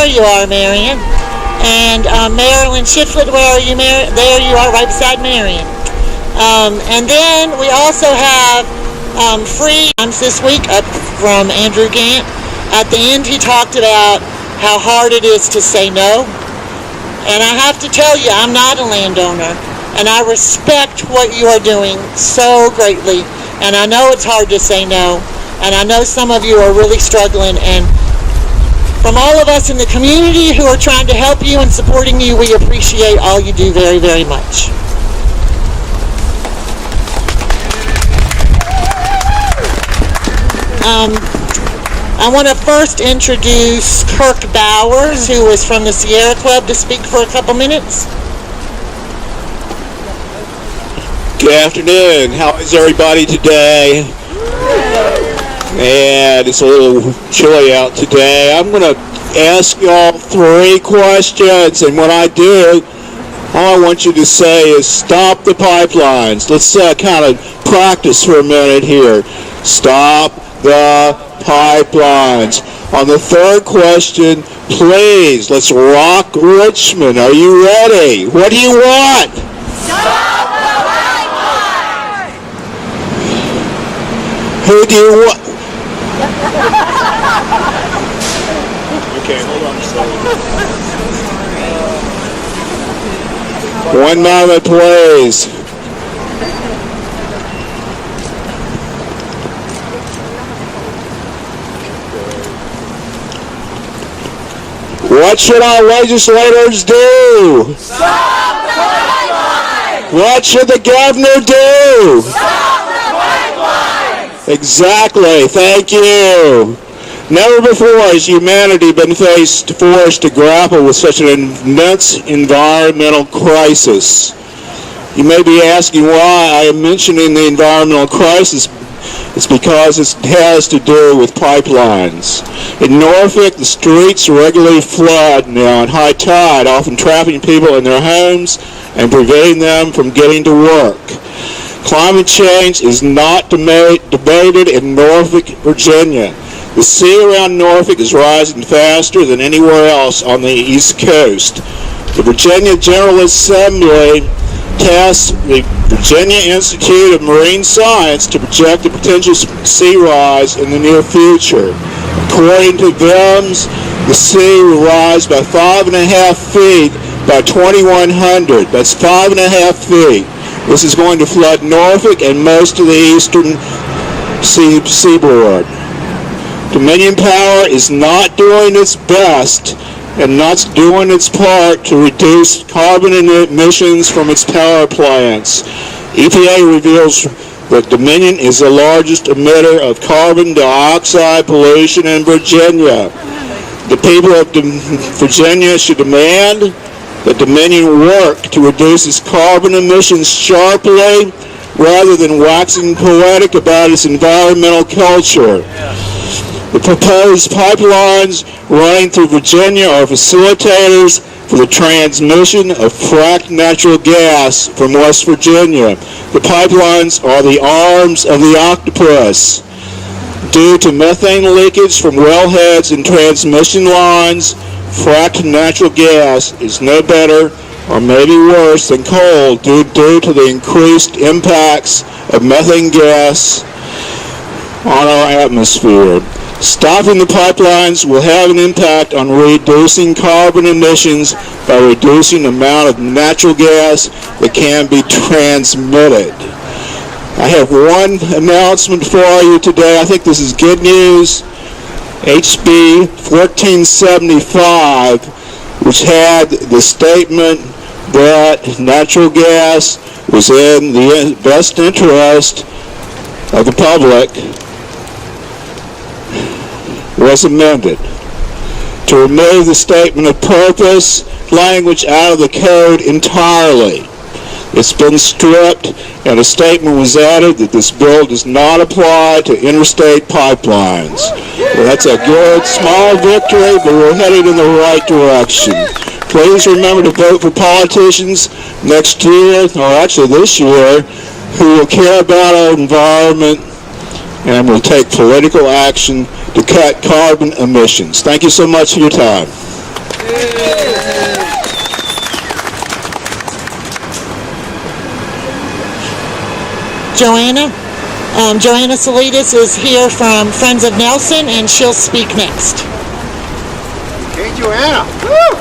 There you are, Marion. And Marilyn Shiflett, where are you, There you are, right beside Marion. And then we also have free times this week up from Andrew Gant. At the end, he talked about how hard it is to say no. And I have to tell you, I'm not a landowner, and I respect what you are doing so greatly. And I know it's hard to say no, and I know some of you are really struggling. And from all of us in the community who are trying to help you and supporting you, we appreciate all you do very, very much. I want to first introduce Kirk Bowers, who is from the Sierra Club, to speak for a couple minutes. Good afternoon. How is everybody today? And it's a little chilly out today. I'm going to ask y'all 3 questions, and when I do, all I want you to say is stop the pipelines. Let's kind of practice for a minute here. Stop the pipelines. On the 3rd question, please, let's rock Richmond. Are you ready? What do you want? Stop the pipeline! Who do you want? Okay, hold on a second. 1 moment, please. What should our legislators do? Stop the pipeline! What should the governor do? Stop the pipeline! Exactly. Thank you. Never before has humanity been forced to grapple with such an immense environmental crisis. You may be asking why I am mentioning the environmental crisis. It's because it has to do with pipelines. In Norfolk, the streets regularly flood now at high tide, often trapping people in their homes and preventing them from getting to work. Climate change is not debated in Norfolk, Virginia. The sea around Norfolk is rising faster than anywhere else on the East Coast. The Virginia General Assembly tasked the Virginia Institute of Marine Science to project the potential sea rise in the near future. According to them, the sea will rise by 5.5 feet by 2100. That's 5.5 feet. This is going to flood Norfolk and most of the eastern seaboard. Dominion Power is not doing its best and not doing its part to reduce carbon emissions from its power plants. EPA reveals that Dominion is the largest emitter of carbon dioxide pollution in Virginia. The people of Virginia should demand that Dominion work to reduce its carbon emissions sharply rather than waxing poetic about its environmental culture. The proposed pipelines running through Virginia are facilitators for the transmission of fracked natural gas from West Virginia. The pipelines are the arms of the octopus. Due to methane leakage from wellheads and transmission lines, fracked natural gas is no better or maybe worse than coal due to the increased impacts of methane gas on our atmosphere. Stopping the pipelines will have an impact on reducing carbon emissions by reducing the amount of natural gas that can be transmitted. I have one announcement for you today. I think this is good news. HB 1475, which had the statement that natural gas was in the best interest of the public, was amended to remove the statement of purpose language out of the code entirely. It's been stripped, and a statement was added that this bill does not apply to interstate pipelines. Well, that's a good, small victory, but we're headed in the right direction. Please remember to vote for politicians next year, or actually this year, who will care about our environment and will take political action to cut carbon emissions. Thank you so much for your time. Joanna. Joanna Salidas is here from Friends of Nelson, and she'll speak next. Hey, Joanna. Woo!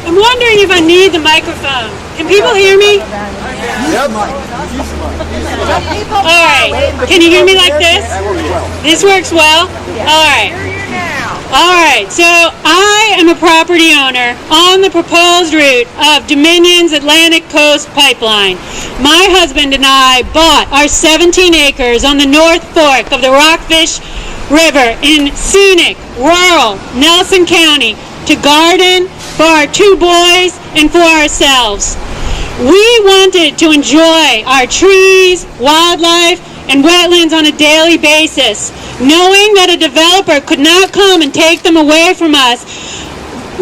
I'm wondering if I need the microphone. Can people hear me? Yep. All right. Can you hear me like this? This works well? All right. All right. So I am a property owner on the proposed route of Dominion's Atlantic Coast Pipeline. My husband and I bought our 17 acres on the North Fork of the Rockfish River in scenic, rural Nelson County to garden for our 2 boys and for ourselves. We wanted to enjoy our trees, wildlife, and wetlands on a daily basis, knowing that a developer could not come and take them away from us,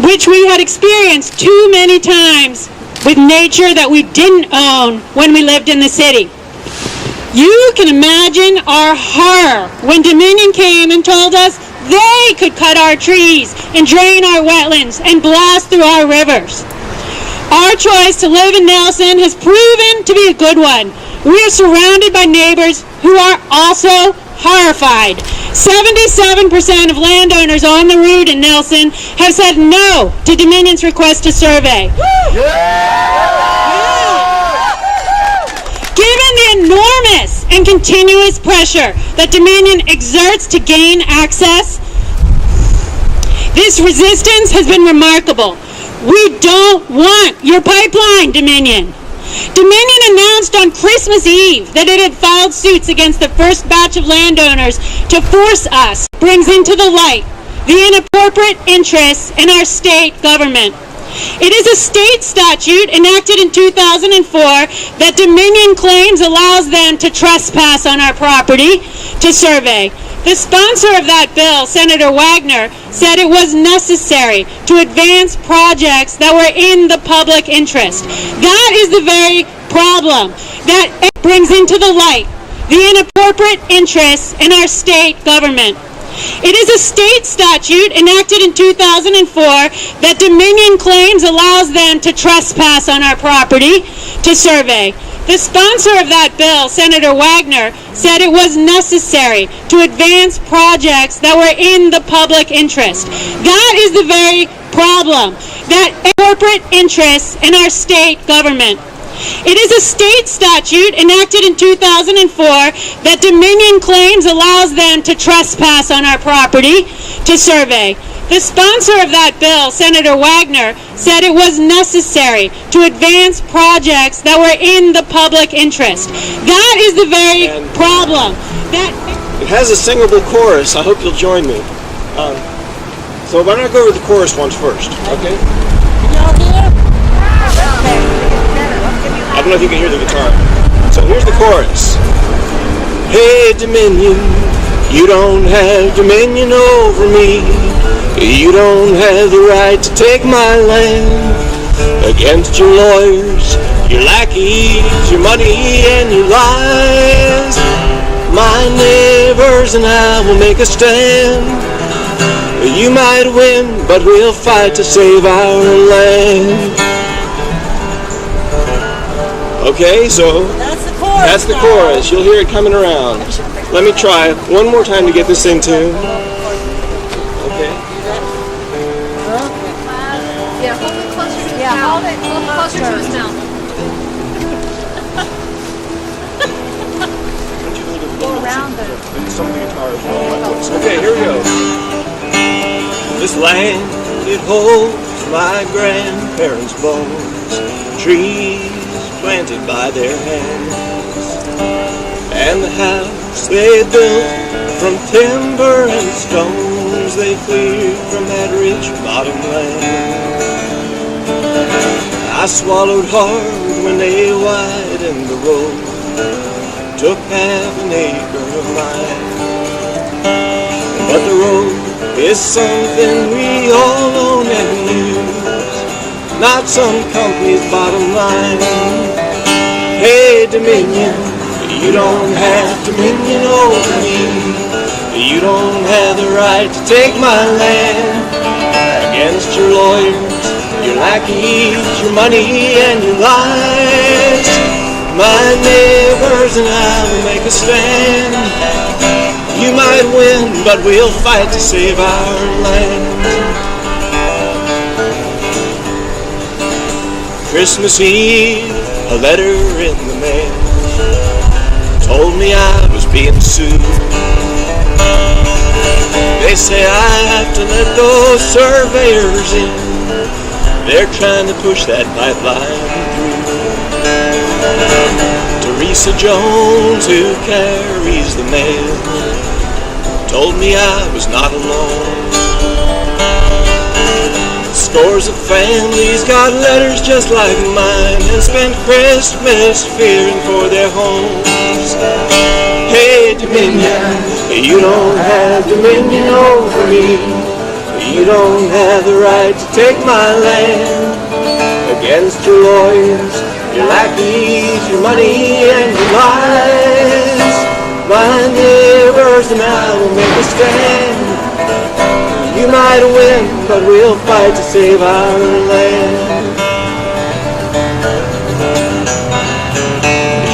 which we had experienced too many times with nature that we didn't own when we lived in the city. You can imagine our horror when Dominion came and told us they could cut our trees and drain our wetlands and blast through our rivers. Our choice to live in Nelson has proven to be a good one. We are surrounded by neighbors who are also horrified. 77% of landowners on the route in Nelson have said no to Dominion's request to survey. Given the enormous and continuous pressure that Dominion exerts to gain access, this resistance has been remarkable. We don't want your pipeline, Dominion. Dominion announced on Christmas Eve that it had filed suits against the first batch of landowners to force us. Brings into the light the inappropriate interests in our state government. It is a state statute enacted in 2004 that Dominion claims allows them to trespass on our property to survey. The sponsor of that bill, Senator Wagner, said it was necessary to advance projects that were in the public interest. That is the very problem that brings into the light the inappropriate interests in our state government. It is a state statute enacted in 2004 that Dominion claims allows them to trespass on our property to survey. The sponsor of that bill, Senator Wagner, said it was necessary to advance projects that were in the public interest. That is the very problem, that corporate interests in our state government. It is a state statute enacted in 2004 that Dominion claims allows them to trespass on our property to survey. The sponsor of that bill, Senator Wagner, said it was necessary to advance projects that were in the public interest. That is the very problem. It has a singable chorus. I hope you'll join me. So why don't I go over the chorus once first, okay? I don't know if you can hear the guitar. So here's the chorus. Hey, Dominion, you don't have dominion over me. You don't have the right to take my land. Against your lawyers, your lackeys, your money and your lies, my neighbors and I will make a stand. You might win, but we'll fight to save our land. Okay, so that's the chorus. You'll hear it coming around. Let me try one more time to get this in tune. Okay. Yeah, hold it closer to his mouth. Hold it closer to his mouth. Go around some of the guitar as well. Okay, here we go. This land, it holds my grandparents' bones, trees planted by their hands, and the house they built from timber and stones they cleared from that rich bottom land. I swallowed hard when they widened the road, took half an acre of mine. But the road is something we all own and use, not some company's bottom line. Hey, Dominion, You don't have dominion over me. You don't have the right to take my land. Against your lawyers, your lackeys, your money and your lies, my neighbors and I will make a stand. You might win, but we'll fight to save our land. Christmas Eve, a letter in the mail told me I was being sued. They say I have to let those surveyors in. They're trying to push that pipeline through. Teresa Jones, who carries the mail, told me I was not alone. Scores of families got letters just like mine and spent Christmas fearing for their homes. Hey, Dominion, you don't have dominion over me. You don't have the right to take my land. Against your lawyers, your lackeys, your money and your lies, my neighbors and I will make a stand. You might win, but we'll fight to save our land.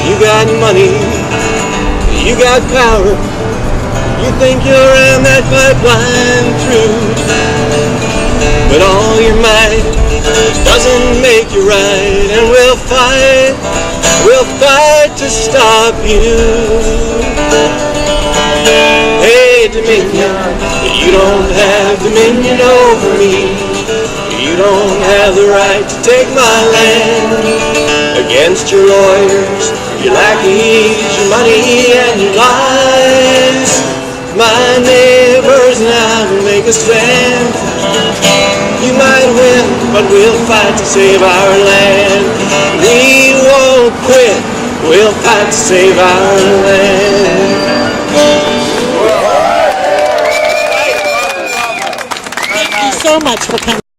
You got money, you got power. You think you'll ram that pipeline through, but all your might doesn't make you right. And we'll fight to stop you. Hey, Dominion, you don't have dominion over me. You don't have the right to take my land. Against your lawyers, your lackeys, your money and your lies, my neighbors and I will make a stand. You might win, but we'll fight to save our land. We won't quit, we'll fight to save our land. Thank you so much for coming.